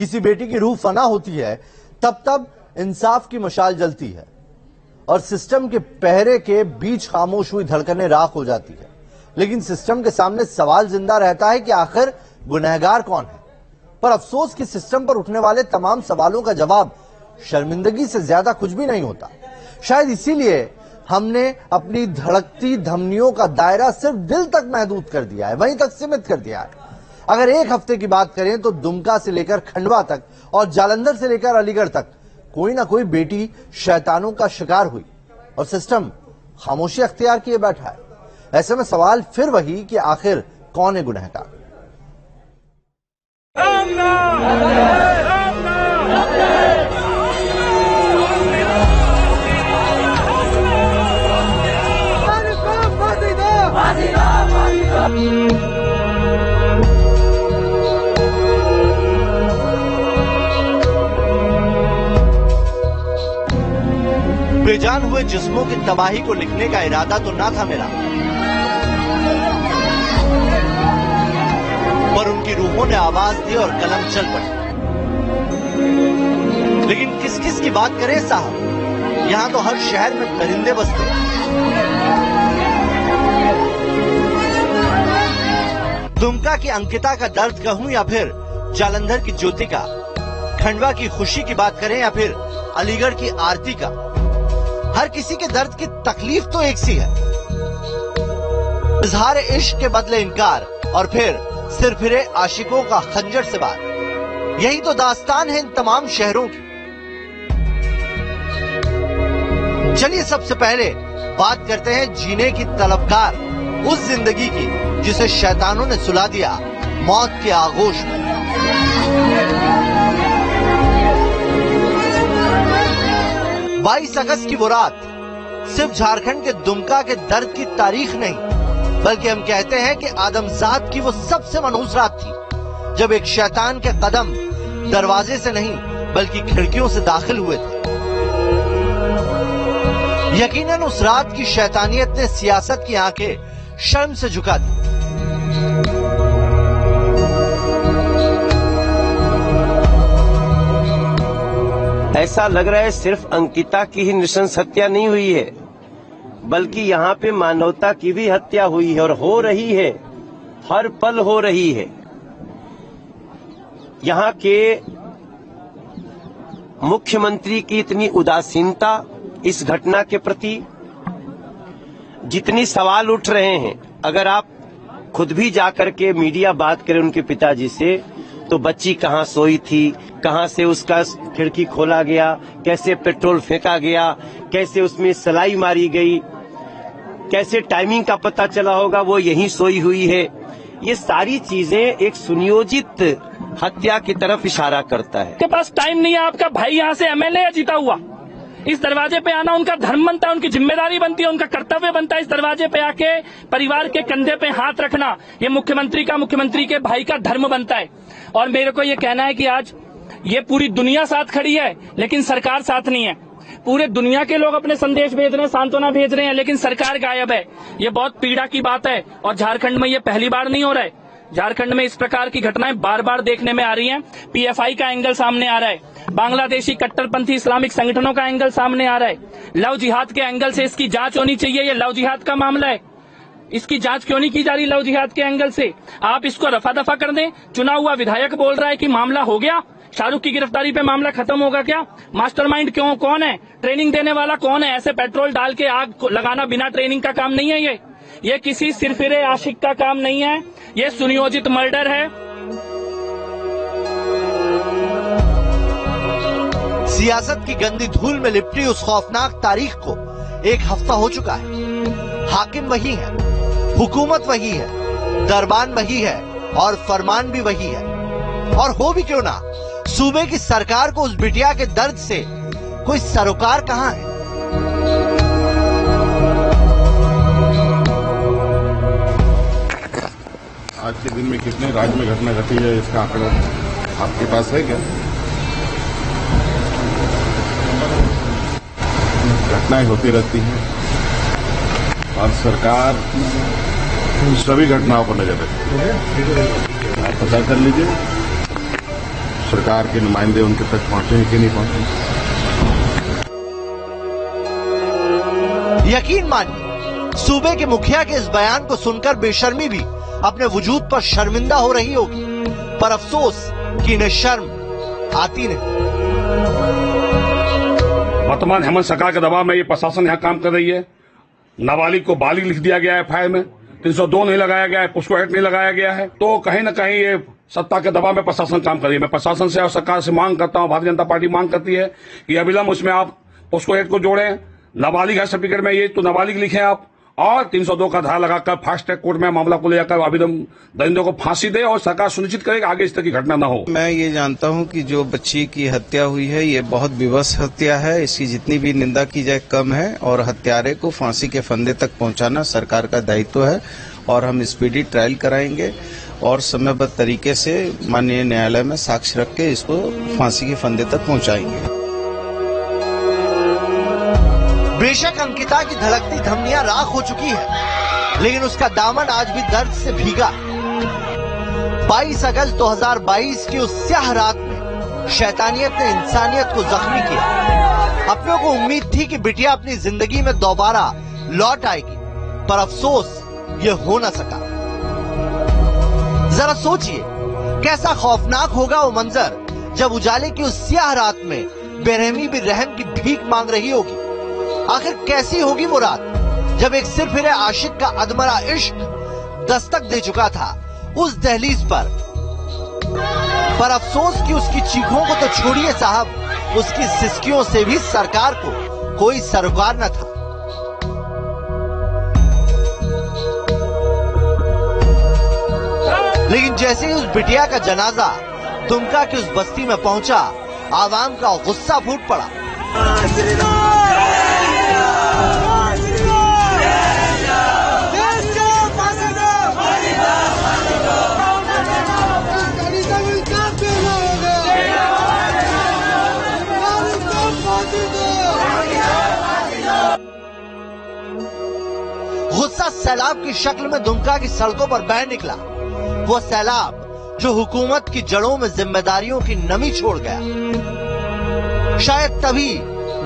किसी बेटी की रूह फना होती है तब इंसाफ की मशाल जलती है और सिस्टम के पहरे के बीच खामोश हुई धड़कनें राख हो जाती है। लेकिन सिस्टम के सामने सवाल जिंदा रहता है कि आखिर गुनहगार कौन है। पर अफसोस कि सिस्टम पर उठने वाले तमाम सवालों का जवाब शर्मिंदगी से ज्यादा कुछ भी नहीं होता। शायद इसीलिए हमने अपनी धड़कती धमनियों का दायरा सिर्फ दिल तक महदूद कर दिया है, वहीं तक सीमित कर दिया है। अगर एक हफ्ते की बात करें तो दुमका से लेकर खंडवा तक और जालंधर से लेकर अलीगढ़ तक कोई ना कोई बेटी शैतानों का शिकार हुई और सिस्टम खामोशी अख्तियार किए बैठा है। ऐसे में सवाल फिर वही कि आखिर कौन है गुनहगार। बेजान हुए जिस्मों की तबाही को लिखने का इरादा तो ना था मेरा, पर उनकी रूहों ने आवाज दी और कलम चल पड़ी। लेकिन किस किस की बात करें साहब, यहां तो हर शहर में परिंदे बसते हैं। दुमका की अंकिता का दर्द कहूं या फिर जालंधर की ज्योति का, खंडवा की खुशी की बात करें या फिर अलीगढ़ की आरती का, हर किसी के दर्द की तकलीफ तो एक सी है। इजहार इश्क के बदले इनकार और फिर सिर फिरे आशिकों का खंजर से वार, यही तो दास्तान है इन तमाम शहरों की। चलिए सबसे पहले बात करते हैं जीने की तलबगार उस जिंदगी की जिसे शैतानों ने सुला दिया मौत के आगोश में। 22 अगस्त की वो रात सिर्फ झारखंड के दुमका के दर्द की तारीख नहीं, बल्कि हम कहते हैं कि आदमजात की वो सबसे मनहूस रात थी जब एक शैतान के कदम दरवाजे से नहीं बल्कि खिड़कियों से दाखिल हुए थे। यकीनन उस रात की शैतानियत ने सियासत की आंखें शर्म से झुका दी। ऐसा लग रहा है सिर्फ अंकिता की ही नृशंस हत्या नहीं हुई है, बल्कि यहाँ पे मानवता की भी हत्या हुई है और हो रही है, हर पल हो रही है। यहाँ के मुख्यमंत्री की इतनी उदासीनता इस घटना के प्रति, जितनी सवाल उठ रहे हैं, अगर आप खुद भी जाकर के मीडिया बात करें उनके पिताजी से, तो बच्ची कहाँ सोई थी, कहाँ से उसका खिड़की खोला गया, कैसे पेट्रोल फेंका गया, कैसे उसमें सलाई मारी गई, कैसे टाइमिंग का पता चला होगा वो यहीं सोई हुई है। ये सारी चीजें एक सुनियोजित हत्या की तरफ इशारा करता है। के पास टाइम नहीं है, आपका भाई यहाँ से एमएलए जीता हुआ, इस दरवाजे पे आना उनका धर्म बनता है, उनकी जिम्मेदारी बनती है, उनका कर्तव्य बनता है। इस दरवाजे पे आके परिवार के कंधे पे हाथ रखना ये मुख्यमंत्री के भाई का धर्म बनता है। और मेरे को ये कहना है कि आज ये पूरी दुनिया साथ खड़ी है लेकिन सरकार साथ नहीं है। पूरे दुनिया के लोग अपने संदेश भेज रहे हैं, सांत्वना भेज रहे हैं, लेकिन सरकार गायब है। ये बहुत पीड़ा की बात है और झारखंड में ये पहली बार नहीं हो रहा है। झारखंड में इस प्रकार की घटनाएं बार बार देखने में आ रही हैं। पीएफआई का एंगल सामने आ रहा है, बांग्लादेशी कट्टरपंथी इस्लामिक संगठनों का एंगल सामने आ रहा है, लव जिहाद के एंगल से इसकी जांच होनी चाहिए। ये लव जिहाद का मामला है, इसकी जांच क्यों नहीं की जा रही लव जिहाद के एंगल से? आप इसको रफा दफा कर दें। चुना हुआ विधायक बोल रहा है कि मामला हो गया, शाहरुख की गिरफ्तारी पे मामला खत्म होगा क्या? मास्टरमाइंड कौन है? ट्रेनिंग देने वाला कौन है? ऐसे पेट्रोल डाल के आग लगाना बिना ट्रेनिंग का काम नहीं है। ये किसी सिरफिरे आशिक का काम नहीं है, ये सुनियोजित मर्डर है। सियासत की गंदी धूल में लिपटी उस खौफनाक तारीख को 1 हफ्ता हो चुका है। हाकिम वही है, हुकूमत वही है, दरबान वही है और फरमान भी वही है। और हो भी क्यों ना, सूबे की सरकार को उस बिटिया के दर्द से कोई सरोकार कहां है? आज के दिन में कितने राज्य में घटना घटी है इसका आंकड़ा आपके पास है क्या? घटनाएं होती रहती हैं और सरकार सभी घटनाओं पर नजर रखती है। आप पता कर लीजिए, सरकार के नुमाइंदे उनके तक पहुंचे कि नहीं पहुंचे? यकीन मानिए, सूबे के मुखिया के इस बयान को सुनकर बेशर्मी भी अपने वजूद पर शर्मिंदा हो रही होगी, पर अफसोस कि इन्हें शर्म आती नहीं। वर्तमान हेमंत सरकार के दबाव में ये प्रशासन यहाँ काम कर रही है। नाबालिग को बालिग लिख दिया गया है एफआईआर में, 302 नहीं लगाया गया है, पोस्को एक्ट नहीं लगाया गया है। तो कहीं न कहीं ये सत्ता के दबाव में प्रशासन काम कर रही है। मैं प्रशासन से और सरकार से मांग करता हूँ, भारतीय जनता पार्टी मांग करती है कि अविलंब उसमें आप पोस्को एक्ट को जोड़ें। नाबालिग है सर्टिफिकेट में, ये तो नाबालिग लिखें आप, और 302 का धारा लगाकर फास्ट ट्रैक कोर्ट में मामला को ले जाकर अविलंब दरिंदों को फांसी दे और सरकार सुनिश्चित करे कि आगे इस तरह की घटना न हो। मैं ये जानता हूं कि जो बच्ची की हत्या हुई है ये बहुत विवश हत्या है। इसकी जितनी भी निंदा की जाए कम है, और हत्यारे को फांसी के फंदे तक पहुंचाना सरकार का दायित्व है। और हम स्पीडी ट्रायल कराएंगे और समयबद्ध तरीके से माननीय न्यायालय में साक्ष्य रख के इसको फांसी के फंदे तक पहुंचाएंगे। बेशक अंकिता की धड़कती धमनियां राख हो चुकी है, लेकिन उसका दामन आज भी दर्द से भीगा। 22 अगस्त 2022 की उस स्याह रात में शैतानियत ने इंसानियत को जख्मी किया। अपनों को उम्मीद थी कि बिटिया अपनी जिंदगी में दोबारा लौट आएगी, पर अफसोस ये हो न सका। जरा सोचिए, कैसा खौफनाक होगा वो मंजर जब उजाले की उस स्याह रात में बेरहमी भी रहम की भीख मांग रही होगी। आखिर कैसी होगी वो रात जब एक सिर फिरे आशिक का अधमरा इश्क दस्तक दे चुका था उस दहलीज पर अफसोस कि उसकी चीखों को तो छोड़िए साहब, उसकी सिसकियों से भी सरकार को कोई सरोकार न था। लेकिन जैसे ही उस बिटिया का जनाजा दुमका की उस बस्ती में पहुंचा, आवाम का गुस्सा फूट पड़ा। गुस्सा सैलाब की शक्ल में दुमका की सड़कों पर बह निकला। वो सैलाब जो हुकूमत की जड़ों में जिम्मेदारियों की नमी छोड़ गया। शायद तभी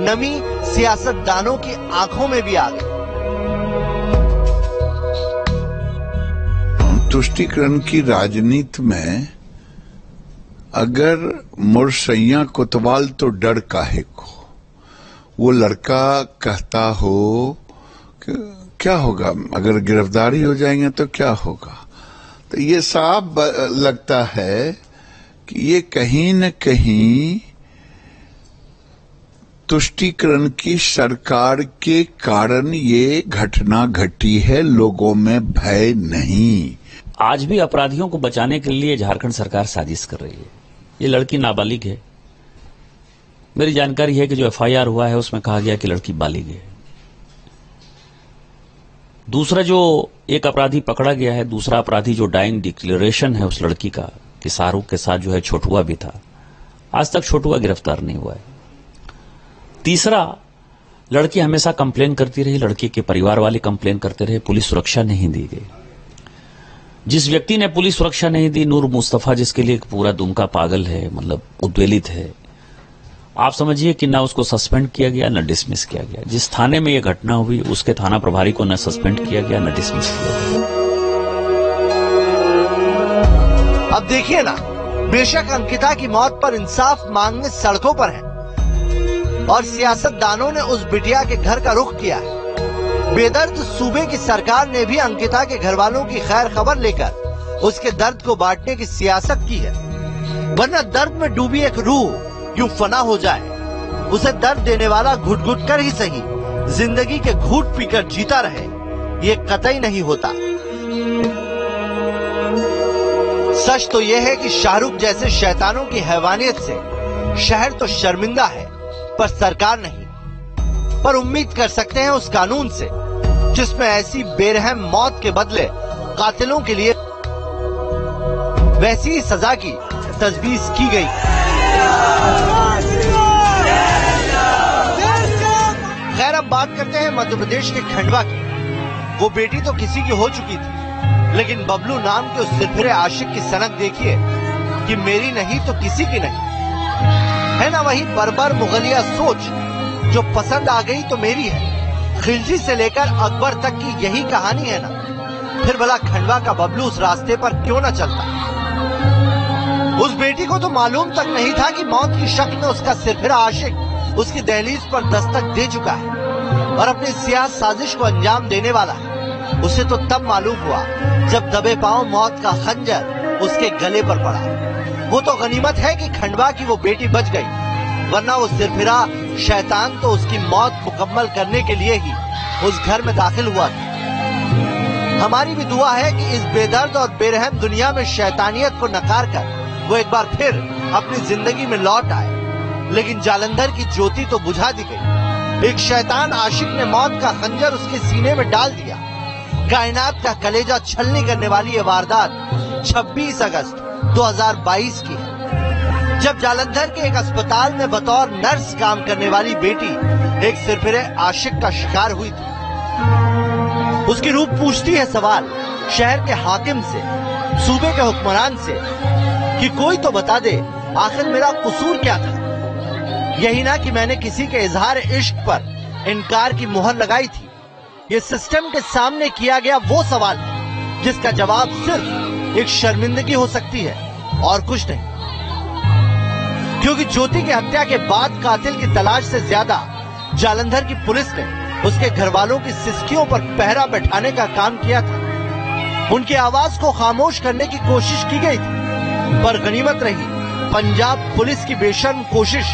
नमी सियासतदानों की आंखों में भी आ गई। तुष्टीकरण की राजनीति में अगर मुरसैया कोतवाल तो डर काहे को, वो लड़का कहता हो कि क्या होगा अगर गिरफ्तारी हो जाएंगे तो क्या होगा, तो ये साफ लगता है कि ये कहीं न कहीं तुष्टीकरण की सरकार के कारण ये घटना घटी है, लोगों में भय नहीं। आज भी अपराधियों को बचाने के लिए झारखंड सरकार साजिश कर रही है। ये लड़की नाबालिग है। मेरी जानकारी है कि जो एफआईआर हुआ है उसमें कहा गया कि लड़की बालिग है। दूसरा जो एक अपराधी पकड़ा गया है, दूसरा अपराधी जो डाइंग डिक्लेरेशन है उस लड़की का कि शाहरुख के साथ जो है छोटुआ भी था, आज तक छोटुआ गिरफ्तार नहीं हुआ है। तीसरा, लड़की हमेशा कंप्लेन करती रही, लड़की के परिवार वाले कंप्लेन करते रहे, पुलिस सुरक्षा नहीं दी गई। जिस व्यक्ति ने पुलिस सुरक्षा नहीं दी, नूर मुस्तफा, जिसके लिए पूरा दुमका पागल है, मतलब उद्वेलित है, आप समझिए कि ना उसको सस्पेंड किया गया न डिसमिस किया गया। जिस थाने में यह घटना हुई उसके थाना प्रभारी को न सस्पेंड किया गया न डिसमिस किया गया। अब देखिए ना, बेशक अंकिता की मौत पर इंसाफ मांगने सड़कों पर है और सियासतदानों ने उस बिटिया के घर का रुख किया है। बेदर्द सूबे की सरकार ने भी अंकिता के घर वालों की खैर खबर लेकर उसके दर्द को बांटने की सियासत की है, वरना दर्द में डूबी एक रूह यूं फना हो जाए, उसे दर्द देने वाला घुट घुट कर ही सही जिंदगी के घूट पीकर जीता रहे, ये कतई नहीं होता। सच तो यह है कि शाहरुख जैसे शैतानों की हैवानियत से शहर तो शर्मिंदा है, पर सरकार नहीं। पर उम्मीद कर सकते हैं उस कानून से जिसमें ऐसी बेरहम मौत के बदले कातिलों के लिए वैसी ही सजा की तजवीज की गई। खैर, अब बात करते हैं मध्य प्रदेश के खंडवा की। वो बेटी तो किसी की हो चुकी थी, लेकिन बबलू नाम के उस सिरफिरे आशिक की सनक देखिए कि मेरी नहीं तो किसी की नहीं। है ना वही बर्बर मुगलिया सोच जो पसंद आ गई तो मेरी है। खिलजी से लेकर अकबर तक की यही कहानी है ना। फिर भला खंडवा का बबलू उस रास्ते पर क्यों न चलता। उस बेटी को तो मालूम तक नहीं था कि मौत की शक्ल में उसका सिरफिरा आशिक उसकी दहलीज पर दस्तक दे चुका है और अपनी सियाह साजिश को अंजाम देने वाला है। उसे तो तब मालूम हुआ जब दबे पांव मौत का खंजर उसके गले पर पड़ा। वो तो गनीमत है कि खंडवा की वो बेटी बच गई, वरना वो सिरफिरा शैतान तो उसकी मौत मुकम्मल करने के लिए ही उस घर में दाखिल हुआ था। हमारी भी दुआ है कि इस बेदर्द और बेरहम दुनिया में शैतानियत को नकार कर वो एक बार फिर अपनी जिंदगी में लौट आए। लेकिन जालंधर की ज्योति तो बुझा दी गई। एक शैतान आशिक ने मौत का खंजर उसके सीने में डाल दिया। कायनात का कलेजा छलनी करने वाली ये वारदात 26 अगस्त 2022 की है, जब जालंधर के एक अस्पताल में बतौर नर्स काम करने वाली बेटी एक सिरफिरे आशिक का शिकार हुई थी। उसकी रूह पूछती है सवाल शहर के हाकिम से, सूबे के हुक्मरान से कि कोई तो बता दे आखिर मेरा कसूर क्या था। यही ना कि मैंने किसी के इजहार इश्क पर इनकार की मुहर लगाई थी। ये सिस्टम के सामने किया गया वो सवाल है जिसका जवाब सिर्फ एक शर्मिंदगी हो सकती है और कुछ नहीं। क्योंकि ज्योति की हत्या के बाद कातिल की तलाश से ज्यादा जालंधर की पुलिस ने उसके घर वालों की सिसकियों पर पहरा बैठाने का काम किया था। उनकी आवाज को खामोश करने की कोशिश की गई थी, पर गनीमत रही पंजाब पुलिस की बेशर्म कोशिश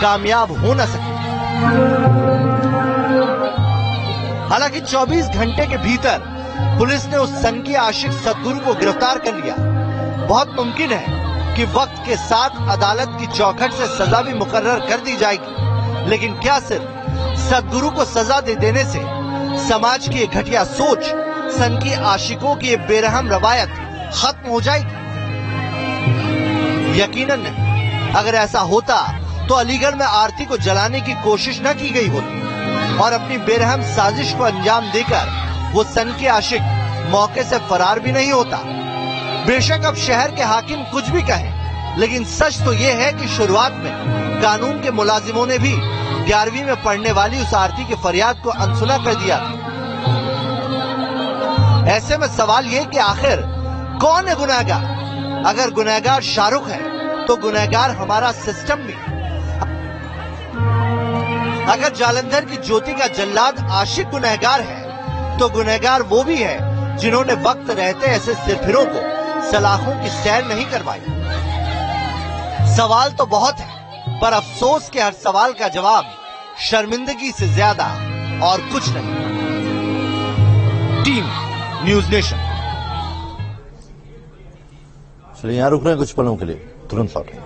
कामयाब हो न सकी। हालांकि 24 घंटे के भीतर पुलिस ने उस सनकी आशिक सदगुरु को गिरफ्तार कर लिया। बहुत मुमकिन है कि वक्त के साथ अदालत की चौखट से सजा भी मुकर्रर कर दी जाएगी, लेकिन क्या सिर्फ सदगुरु को सजा दे देने से समाज की एक घटिया सोच, सनकी आशिकों की एक बेरहम रवायत खत्म हो जाएगी? यकीनन नहीं। अगर ऐसा होता तो अलीगढ़ में आरती को जलाने की कोशिश न की गई होती और अपनी बेरहम साजिश को अंजाम देकर वो सनकी आशिक मौके से फरार भी नहीं होता। बेशक अब शहर के हाकिम कुछ भी कहें, लेकिन सच तो ये है कि शुरुआत में कानून के मुलाजिमों ने भी 11वीं में पढ़ने वाली उस आरती की फरियाद को अनसुना कर दिया था। ऐसे में सवाल ये कि आखिर कौन है गुनहगार? अगर गुनहगार शाहरुख है तो गुनहगार हमारा सिस्टम भी। अगर जालंधर की ज्योति का जल्लाद आशिक गुनहगार है तो गुनहगार वो भी है जिन्होंने वक्त रहते ऐसे सिरफिरों को सलाखों की सैर नहीं करवाई। सवाल तो बहुत है, पर अफसोस के हर सवाल का जवाब शर्मिंदगी से ज्यादा और कुछ नहीं। Team news nation. चलिए यहाँ रुक रहे हैं कुछ पलों के लिए, तुरंत लौटेंगे।